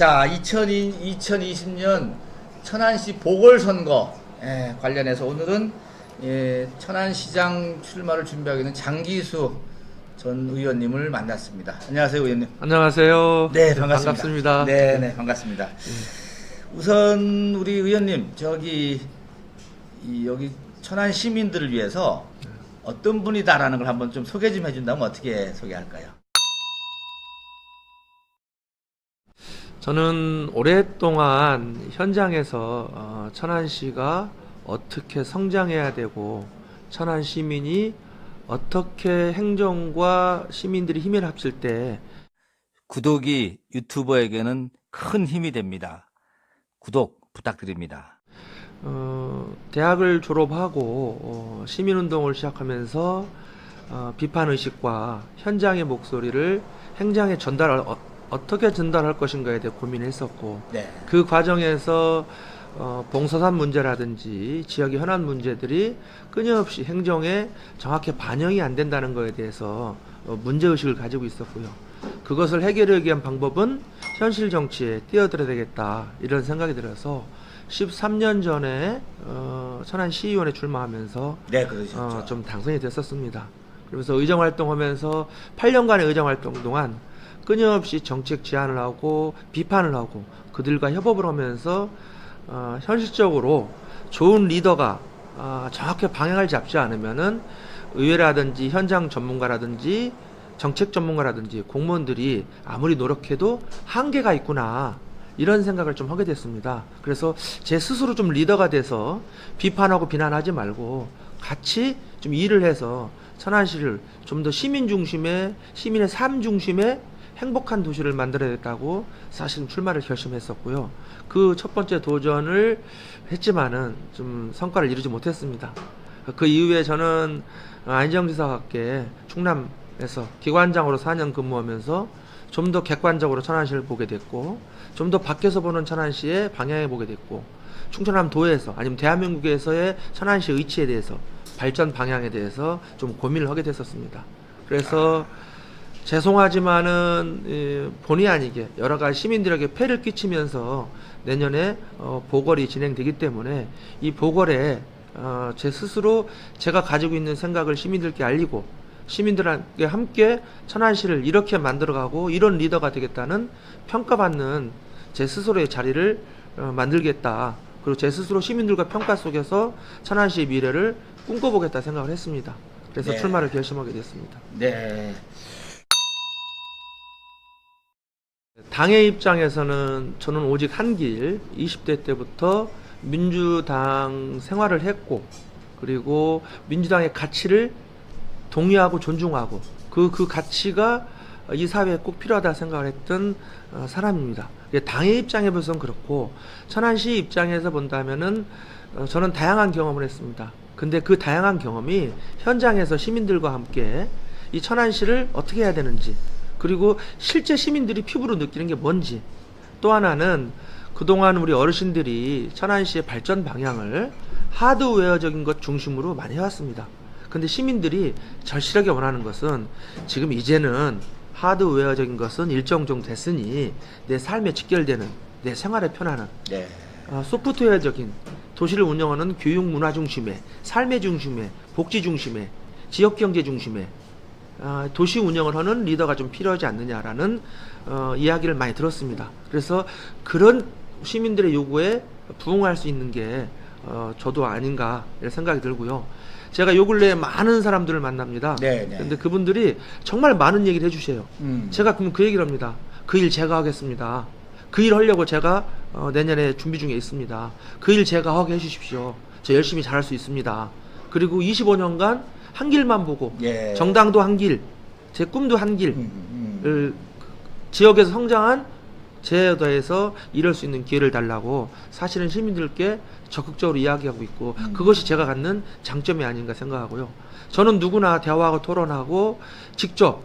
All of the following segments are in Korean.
자, 2020년 천안시 보궐선거 관련해서 오늘은 천안시장 출마를 준비하고 있는 장기수 전 의원님을 만났습니다. 안녕하세요, 의원님. 안녕하세요. 네, 반갑습니다. 반갑습니다. 네, 반갑습니다. 우선 우리 의원님, 여기 천안 시민들을 위해서 어떤 분이다라는 걸 한번 좀 소개 좀 해준다면 어떻게 소개할까요? 저는 오랫동안 현장에서 천안시가 어떻게 성장해야 되고 천안 시민이 어떻게 행정과 시민들이 힘을 합칠 때 구독이 유튜버에게는 큰 힘이 됩니다. 구독 부탁드립니다. 대학을 졸업하고 시민운동을 시작하면서 비판의식과 현장의 목소리를 행정에 어떻게 전달할 것인가에 대해 고민했었고, 네. 그 과정에서 봉서산 문제라든지 지역의 현안 문제들이 끊임없이 행정에 정확히 반영이 안 된다는 것에 대해서 문제의식을 가지고 있었고요. 그것을 해결하기 위한 방법은 현실 정치에 뛰어들어야 되겠다, 이런 생각이 들어서 13년 전에 천안시의원에 출마하면서 네, 그러셨죠. 좀 당선이 됐었습니다. 그러면서 의정활동하면서 8년간의 의정활동 동안 끊임없이 정책 제안을 하고 비판을 하고 그들과 협업을 하면서 현실적으로 좋은 리더가 정확히 방향을 잡지 않으면은 의회라든지 현장 전문가라든지 정책 전문가라든지 공무원들이 아무리 노력해도 한계가 있구나, 이런 생각을 좀 하게 됐습니다. 그래서 제 스스로 좀 리더가 돼서 비판하고 비난하지 말고 같이 좀 일을 해서 천안시를 좀 더 시민 중심의, 시민의 삶 중심의 행복한 도시를 만들어야겠다고 사실 출마를 결심했었고요. 그 첫 번째 도전을 했지만은 좀 성과를 이루지 못했습니다. 그 이후에 저는 안희정지사와 함께 충남에서 기관장으로 4년 근무하면서 좀 더 객관적으로 천안시를 보게 됐고, 좀 더 밖에서 보는 천안시의 방향을 보게 됐고, 충청남도에서 아니면 대한민국에서의 천안시의 위치에 대해서, 발전 방향에 대해서 좀 고민을 하게 됐었습니다. 그래서 죄송하지만은 본의 아니게 여러 가지 시민들에게 폐를 끼치면서 내년에 보궐이 진행되기 때문에 이 보궐에 제 스스로 제가 가지고 있는 생각을 시민들께 알리고 시민들에게 함께 천안시를 이렇게 만들어가고 이런 리더가 되겠다는 평가받는 제 스스로의 자리를 만들겠다. 그리고 제 스스로 시민들과 평가 속에서 천안시의 미래를 꿈꿔보겠다 생각을 했습니다. 그래서 네. 출마를 결심하게 됐습니다. 네. 당의 입장에서는 저는 오직 한 길, 20대 때부터 민주당 생활을 했고, 그리고 민주당의 가치를 동의하고 존중하고 그 가치가 이 사회에 꼭 필요하다 생각을 했던 사람입니다. 당의 입장에 봐서는 그렇고, 천안시 입장에서 본다면은 저는 다양한 경험을 했습니다. 근데 그 다양한 경험이 현장에서 시민들과 함께 이 천안시를 어떻게 해야 되는지, 그리고 실제 시민들이 피부로 느끼는 게 뭔지, 또 하나는 그동안 우리 어르신들이 천안시의 발전 방향을 하드웨어적인 것 중심으로 많이 해왔습니다. 근데 시민들이 절실하게 원하는 것은 지금 이제는 하드웨어적인 것은 일정 정도 됐으니 내 삶에 직결되는, 내 생활에 편안한 네. 소프트웨어적인 도시를 운영하는 교육 문화 중심의, 삶의 중심의, 복지 중심의, 지역경제 중심의 도시 운영을 하는 리더가 좀 필요하지 않느냐라는 이야기를 많이 들었습니다. 그래서 그런 시민들의 요구에 부응할 수 있는 게 저도 아닌가 이런 생각이 들고요. 제가 요 근래에 많은 사람들을 만납니다. 네, 네. 근데 그분들이 정말 많은 얘기를 해주세요. 제가 그럼 그 얘기를 합니다. 그 일 제가 하겠습니다. 그 일 하려고 제가 내년에 준비 중에 있습니다. 그 일 제가 하게 해주십시오. 저 열심히 잘할 수 있습니다. 그리고 25년간 한 길만 보고, 예. 정당도 한 길, 제 꿈도 한 길을 지역에서 성장한 제도에서 이룰 수 있는 기회를 달라고 사실은 시민들께 적극적으로 이야기하고 있고, 그것이 제가 갖는 장점이 아닌가 생각하고요. 저는 누구나 대화하고 토론하고 직접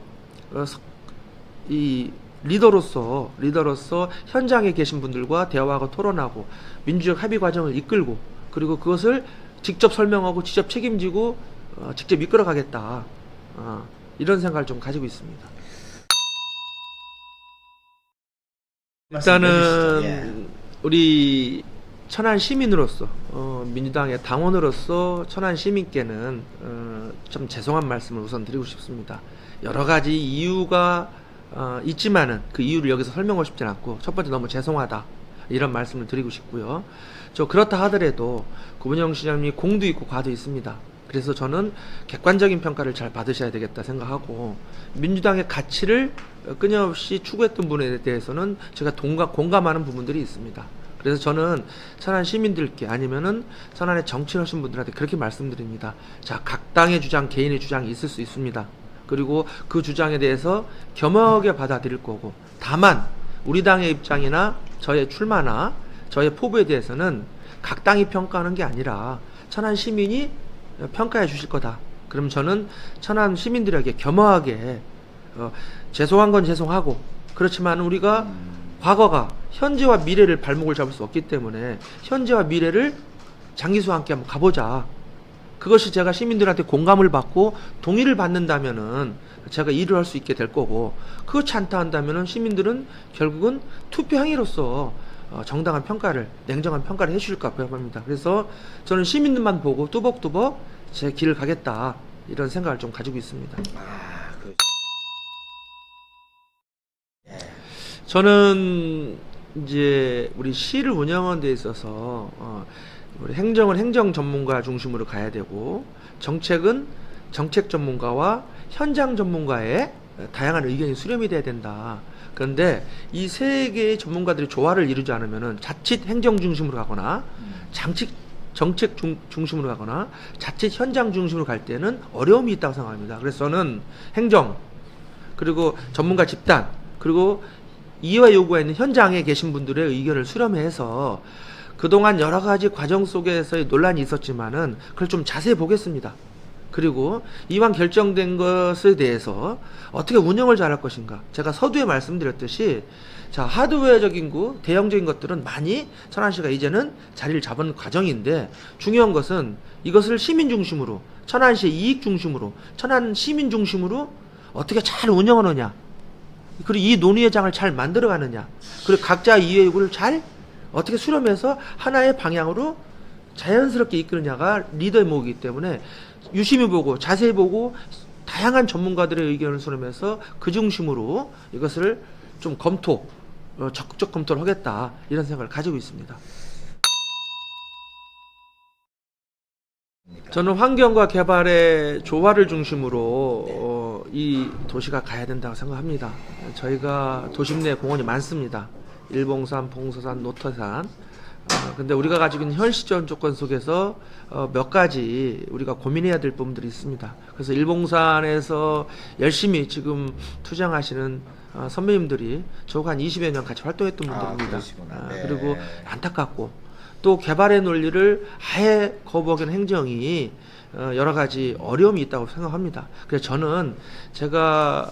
이 리더로서 현장에 계신 분들과 대화하고 토론하고 민주적 합의 과정을 이끌고, 그리고 그것을 직접 설명하고 직접 책임지고 직접 이끌어가겠다, 이런 생각을 좀 가지고 있습니다. 말씀 해주시죠. 예. 일단은 우리 천안 시민으로서 민주당의 당원으로서 천안 시민께는 좀 죄송한 말씀을 우선 드리고 싶습니다. 여러 가지 이유가 있지만은 그 이유를 여기서 설명하고 싶진 않고, 첫 번째 너무 죄송하다 이런 말씀을 드리고 싶고요. 그렇다 하더라도 구본영 시장님이 공도 있고 과도 있습니다. 그래서 저는 객관적인 평가를 잘 받으셔야 되겠다 생각하고, 민주당의 가치를 끊임없이 추구했던 분에 대해서는 제가 공감하는 부분들이 있습니다. 그래서 저는 천안 시민들께, 아니면은 천안에 정치하신 분들한테 그렇게 말씀드립니다. 자, 각 당의 주장, 개인의 주장이 있을 수 있습니다. 그리고 그 주장에 대해서 겸허하게 받아들일 거고, 다만 우리 당의 입장이나 저의 출마나 저의 포부에 대해서는 각 당이 평가하는 게 아니라 천안 시민이 평가해 주실 거다. 그럼 저는 천안 시민들에게 겸허하게 죄송한 건 죄송하고, 그렇지만 우리가 과거가 현재와 미래를 발목을 잡을 수 없기 때문에 현재와 미래를 장기수와 함께 한번 가보자. 그것이 제가 시민들한테 공감을 받고 동의를 받는다면은 제가 일을 할 수 있게 될 거고, 그렇지 않다 한다면은 시민들은 결국은 투표 행위로서 정당한 평가를, 냉정한 평가를 해주실 것 같습니다. 그래서 저는 시민들만 보고 뚜벅뚜벅 제 길을 가겠다, 이런 생각을 좀 가지고 있습니다. 저는 이제 우리 시를 운영하는 데 있어서 우리 행정은 행정 전문가 중심으로 가야 되고, 정책은 정책 전문가와 현장 전문가의 다양한 의견이 수렴이 돼야 된다. 그런데 이 세 개의 전문가들이 조화를 이루지 않으면은 자칫 행정 중심으로 가거나 정책 중심으로 가거나 자칫 현장 중심으로 갈 때는 어려움이 있다고 생각합니다. 그래서 저는 행정, 그리고 전문가 집단, 그리고 이해와 요구가 있는 현장에 계신 분들의 의견을 수렴해서, 그동안 여러 가지 과정 속에서의 논란이 있었지만은 그걸 좀 자세히 보겠습니다. 그리고 이왕 결정된 것에 대해서 어떻게 운영을 잘할 것인가. 제가 서두에 말씀드렸듯이, 자, 하드웨어적인 거, 대형적인 것들은 많이 천안시가 이제는 자리를 잡은 과정인데, 중요한 것은 이것을 시민 중심으로, 천안시의 이익 중심으로, 천안 시민 중심으로 어떻게 잘 운영하느냐, 그리고 이 논의의 장을 잘 만들어가느냐, 그리고 각자 이해 요구를 잘 어떻게 수렴해서 하나의 방향으로 자연스럽게 이끄느냐가 리더의 목이기 때문에 유심히 보고 자세히 보고 다양한 전문가들의 의견을 수렴해서 그 중심으로 이것을 좀 적극적 검토를 하겠다, 이런 생각을 가지고 있습니다. 저는 환경과 개발의 조화를 중심으로 이 도시가 가야 된다고 생각합니다. 저희가 도심 내에 공원이 많습니다. 일봉산, 봉서산, 노터산. 근데 우리가 가지고 있는 현 시점 조건 속에서 몇 가지 우리가 고민해야 될 부분들이 있습니다. 그래서 일봉산에서 열심히 지금 투쟁하시는 선배님들이 저하고 한 20여 년 같이 활동했던 분들입니다. 네. 그리고 안타깝고, 또 개발의 논리를 아예 거부하는 행정이 여러 가지 어려움이 있다고 생각합니다. 그래서 저는 제가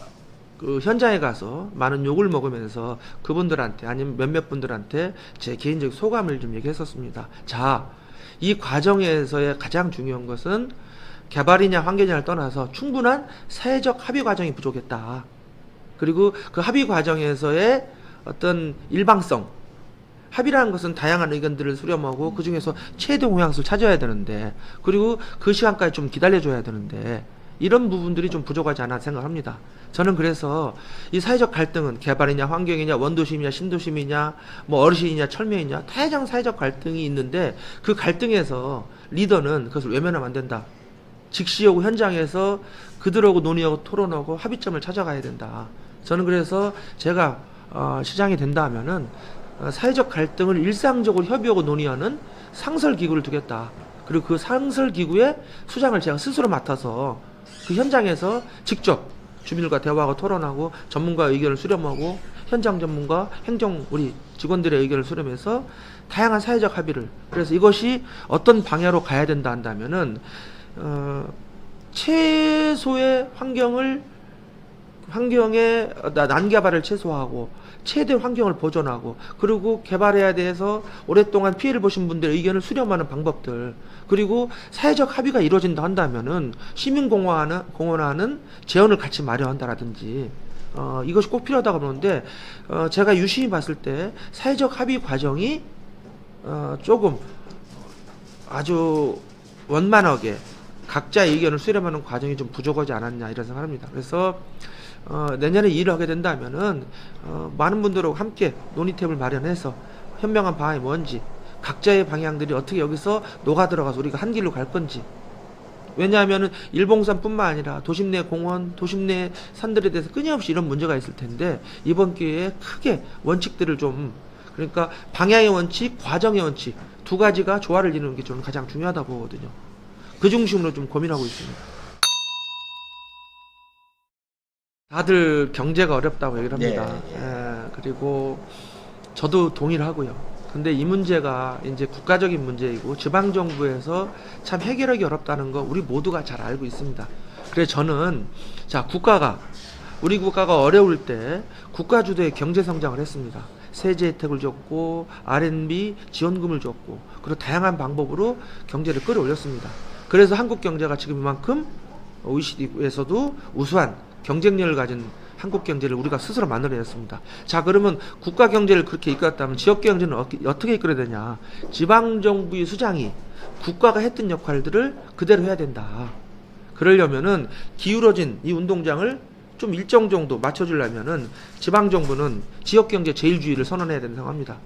그 현장에 가서 많은 욕을 먹으면서 그분들한테, 아니면 몇몇 분들한테 제 개인적 소감을 좀 얘기했었습니다. 자, 이 과정에서의 가장 중요한 것은 개발이냐 환경이냐를 떠나서 충분한 사회적 합의 과정이 부족했다. 그리고 그 합의 과정에서의 어떤 일방성, 합의라는 것은 다양한 의견들을 수렴하고 그 중에서 최대 공약수를 찾아야 되는데, 그리고 그 시간까지 좀 기다려줘야 되는데, 이런 부분들이 좀 부족하지 않나 생각합니다. 저는 그래서 이 사회적 갈등은 개발이냐 환경이냐 원도심이냐 신도심이냐 뭐 어르신이냐 철면이냐 다양한 사회적 갈등이 있는데, 그 갈등에서 리더는 그것을 외면하면 안 된다. 즉시 오고 현장에서 그들하고 논의하고 토론하고 합의점을 찾아가야 된다. 저는 그래서 제가 시장이 된다 하면은 사회적 갈등을 일상적으로 협의하고 논의하는 상설기구를 두겠다. 그리고 그 상설기구의 수장을 제가 스스로 맡아서 그 현장에서 직접 주민들과 대화하고 토론하고 전문가의 의견을 수렴하고 현장 전문가, 행정 우리 직원들의 의견을 수렴해서 다양한 사회적 합의를, 그래서 이것이 어떤 방향으로 가야 된다 한다면은 최소의 환경의 난개발을 최소화하고 최대 환경을 보존하고, 그리고 개발해야 돼서 오랫동안 피해를 보신 분들의 의견을 수렴하는 방법들, 그리고 사회적 합의가 이루어진다 한다면은 시민공원화는 재원을 같이 마련한다라든지, 이것이 꼭 필요하다고 그러는데 제가 유심히 봤을 때 사회적 합의 과정이 조금 아주 원만하게 각자의 의견을 수렴하는 과정이 좀 부족하지 않았냐 이런 생각합니다. 그래서 내년에 일을 하게 된다면은 많은 분들하고 함께 논의탭을 마련해서 현명한 방안이 뭔지 각자의 방향들이 어떻게 여기서 녹아 들어가서 우리가 한 길로 갈 건지. 왜냐하면은 일봉산뿐만 아니라 도심 내 공원, 도심 내 산들에 대해서 끊임없이 이런 문제가 있을 텐데 이번 기회에 크게 원칙들을 좀 그러니까 방향의 원칙, 과정의 원칙 두 가지가 조화를 이루는 게 저는 가장 중요하다고 보거든요. 그 중심으로 좀 고민하고 있습니다. 다들 경제가 어렵다고 얘기를 합니다. 그리고 저도 동의를 하고요. 근데 이 문제가 이제 국가적인 문제이고 지방정부에서 참 해결하기 어렵다는 거 우리 모두가 잘 알고 있습니다. 그래서 저는 자 우리 국가가 어려울 때 국가 주도의 경제 성장을 했습니다. 세제 혜택을 줬고 R&B 지원금을 줬고 그리고 다양한 방법으로 경제를 끌어올렸습니다. 그래서 한국 경제가 지금 이만큼 OECD에서도 우수한 경쟁력을 가진 한국 경제를 우리가 스스로 만들어냈습니다. 자, 그러면 국가 경제를 그렇게 이끌었다면 지역 경제는 어떻게 이끌어야 되냐? 지방 정부의 수장이 국가가 했던 역할들을 그대로 해야 된다. 그러려면은 기울어진 이 운동장을 좀 일정 정도 맞춰주려면은 지방 정부는 지역 경제 제일주의를 선언해야 된다고 생각합니다.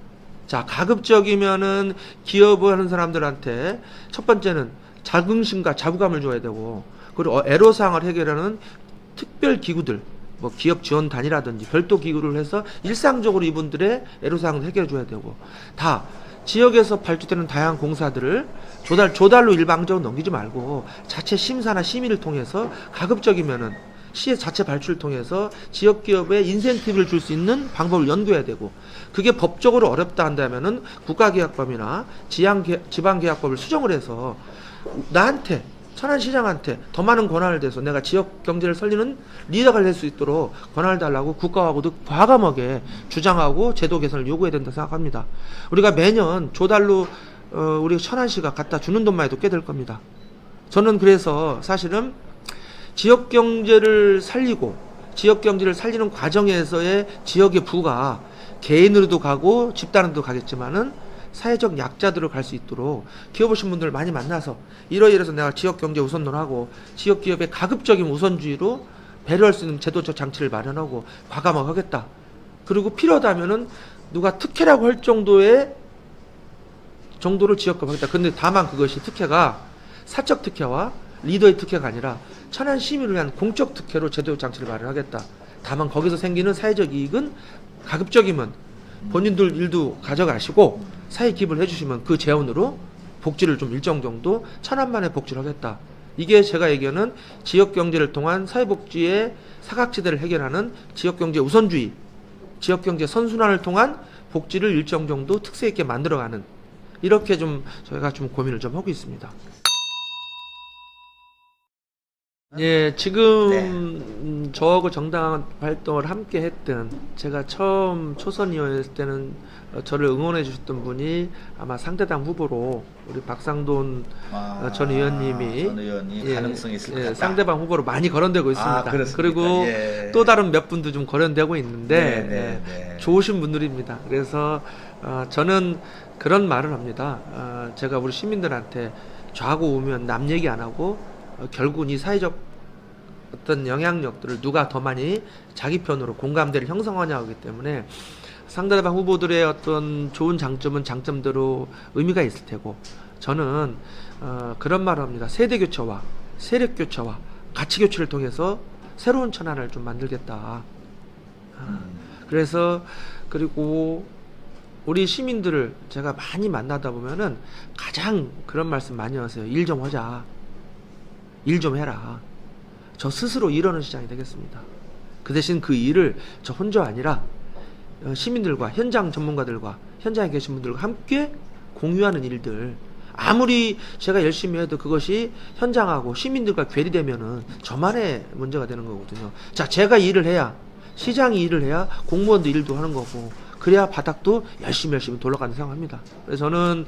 자, 가급적이면은 기업을 하는 사람들한테 첫 번째는 자긍심과 자부감을 줘야 되고, 그리고 애로사항을 해결하는 특별 기구들, 뭐 기업 지원단이라든지 별도 기구를 해서 일상적으로 이분들의 애로사항을 해결해 줘야 되고, 다 지역에서 발주되는 다양한 공사들을 조달로 일방적으로 넘기지 말고 자체 심사나 심의를 통해서 가급적이면은 시의 자체 발주를 통해서 지역 기업에 인센티브를 줄 수 있는 방법을 연구해야 되고, 그게 법적으로 어렵다 한다면은 국가계약법이나 지방계약법을 수정을 해서 나한테 천안시장한테 더 많은 권한을 대서 내가 지역 경제를 살리는 리더가 될 수 있도록 권한을 달라고 국가하고도 과감하게 주장하고 제도 개선을 요구해야 된다 생각합니다. 우리가 매년 조달로 우리 천안시가 갖다 주는 돈만 해도 꽤 될 겁니다. 저는 그래서 사실은 지역 경제를 살리고 지역 경제를 살리는 과정에서의 지역의 부가 개인으로도 가고 집단으로도 가겠지만은 사회적 약자들을 갈 수 있도록 기업오신 분들 많이 만나서 이러이러해서 내가 지역 경제 우선론하고 지역 기업의 가급적인 우선주의로 배려할 수 있는 제도적 장치를 마련하고 과감하게 하겠다. 그리고 필요하다면은 누가 특혜라고 할 정도의 정도로 지역化하겠다. 근데 다만 그것이 특혜가 사적 특혜와 리더의 특혜가 아니라 천안 시민을 위한 공적 특혜로 제도적 장치를 마련하겠다. 다만 거기서 생기는 사회적 이익은 가급적이면 본인들 일도 가져가시고 사회 기부를 해주시면 그 재원으로 복지를 좀 일정 정도 천안만의 복지를 하겠다. 이게 제가 얘기하는 지역경제를 통한 사회복지의 사각지대를 해결하는 지역경제 우선주의, 지역경제 선순환을 통한 복지를 일정 정도 특색 있게 만들어가는, 이렇게 좀 저희가 좀 고민을 좀 하고 있습니다. 예, 지금 저하고 정당 활동을 함께 했던, 제가 처음 초선 의원이었을 때는 저를 응원해 주셨던 분이 아마 상대당 후보로 우리 박상돈 전 의원님이 전 의원이 가능성이 있을 것 같다. 상대방 후보로 많이 거론되고 있습니다. 그리고 또 다른 몇 분도 좀 거론되고 있는데 좋으신 분들입니다. 그래서 저는 그런 말을 합니다. 제가 우리 시민들한테 좌고 우면 남 얘기 안 하고 결국은 이 사회적 어떤 영향력들을 누가 더 많이 자기 편으로 공감대를 형성하냐 하기 때문에 상대방 후보들의 어떤 좋은 장점은 장점대로 의미가 있을 테고, 저는 그런 말을 합니다. 세대 교체와 세력 교체와 가치 교체를 통해서 새로운 천안을 좀 만들겠다. 그래서 그리고 우리 시민들을 제가 많이 만나다 보면은 가장 그런 말씀 많이 하세요. 일 좀 하자. 일 좀 해라. 저 스스로 일하는 시장이 되겠습니다. 그 대신 그 일을 저 혼자 아니라 시민들과 현장 전문가들과 현장에 계신 분들과 함께 공유하는 일들, 아무리 제가 열심히 해도 그것이 현장하고 시민들과 괴리되면은 저만의 문제가 되는 거거든요. 자, 제가 일을 해야, 시장이 일을 해야 공무원도 일도 하는 거고, 그래야 바닥도 열심히 돌아가는 생각합니다. 그래서 저는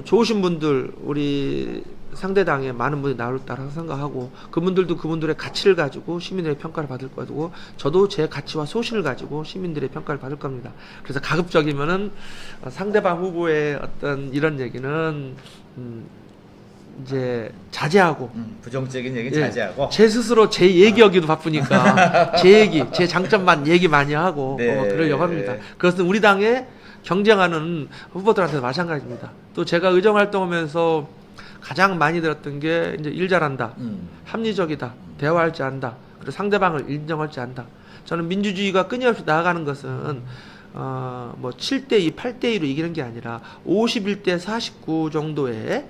좋으신 분들, 우리 상대당에 많은 분이 나올 거라고 생각하고 그분들도 그분들의 가치를 가지고 시민들의 평가를 받을 거고 저도 제 가치와 소신을 가지고 시민들의 평가를 받을 겁니다. 그래서 가급적이면은 상대방 후보의 어떤 이런 얘기는 이제 자제하고 부정적인 얘기 예, 자제하고 제 스스로 제 얘기하기도 바쁘니까 제 얘기, 제 장점만 얘기 많이 하고 네. 그러려고 합니다. 그것은 우리 당에 경쟁하는 후보들한테도 마찬가지입니다. 또 제가 의정 활동하면서 가장 많이 들었던 게 이제 일 잘한다, 합리적이다, 대화할 줄 안다, 그리고 상대방을 인정할 줄 안다. 저는 민주주의가 끊임없이 나아가는 것은 뭐 7대2, 8대2로 이기는 게 아니라 51대 49 정도의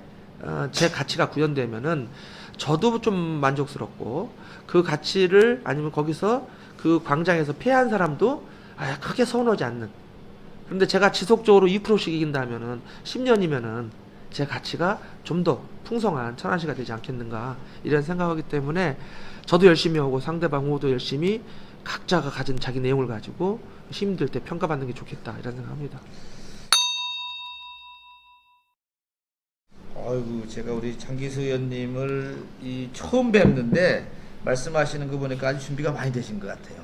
제 가치가 구현되면은 저도 좀 만족스럽고 그 가치를 아니면 거기서 그 광장에서 패한 사람도 크게 서운하지 않는. 그런데 제가 지속적으로 2%씩 이긴다면은 10년이면은 제 가치가 좀 더 풍성한 천안시가 되지 않겠는가 이런 생각하기 때문에 저도 열심히 하고 상대방 후보도 열심히 각자가 가진 자기 내용을 가지고 시민들 때 평가받는 게 좋겠다 이런 생각합니다. 아이고 제가 우리 장기수 의원님을 처음 뵙는데 말씀하시는 거 보니까 아주 준비가 많이 되신 것 같아요.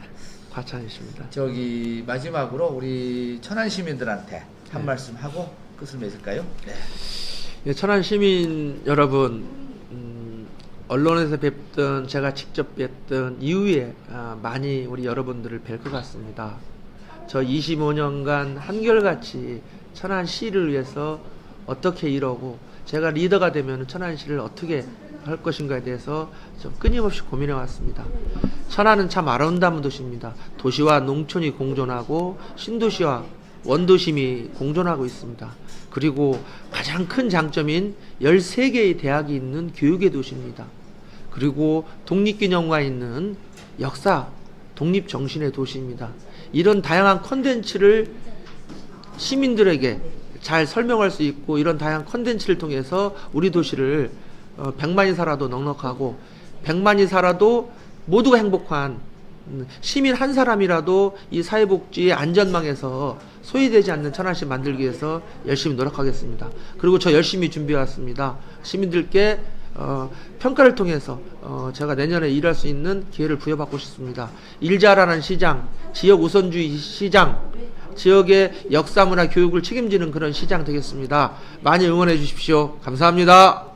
과찬이십니다. 저기 마지막으로 우리 천안 시민들한테 한 네. 말씀 하고 끝을 맺을까요? 네. 예, 천안 시민 여러분, 언론에서 뵙든 제가 직접 뵙든 이후에 많이 우리 여러분들을 뵐 것 같습니다. 저 25년간 한결같이 천안시를 위해서 어떻게 일하고 제가 리더가 되면 천안시를 어떻게 할 것인가에 대해서 좀 끊임없이 고민해 왔습니다. 천안은 참 아름다운 도시입니다. 도시와 농촌이 공존하고 신도시와 원도심이 공존하고 있습니다. 그리고 가장 큰 장점인 13개의 대학이 있는 교육의 도시입니다. 그리고 독립기념관이 있는 역사, 독립정신의 도시입니다. 이런 다양한 콘텐츠를 시민들에게 잘 설명할 수 있고 이런 다양한 콘텐츠를 통해서 우리 도시를 100만이 살아도 넉넉하고 100만이 살아도 모두가 행복한 시민 한 사람이라도 이 사회복지의 안전망에서 소외되지 않는 천안시 만들기 위해서 열심히 노력하겠습니다. 그리고 저 열심히 준비해왔습니다. 시민들께 평가를 통해서 제가 내년에 일할 수 있는 기회를 부여받고 싶습니다. 일 잘하는 시장, 지역 우선주의 시장, 지역의 역사문화 교육을 책임지는 그런 시장 되겠습니다. 많이 응원해 주십시오. 감사합니다.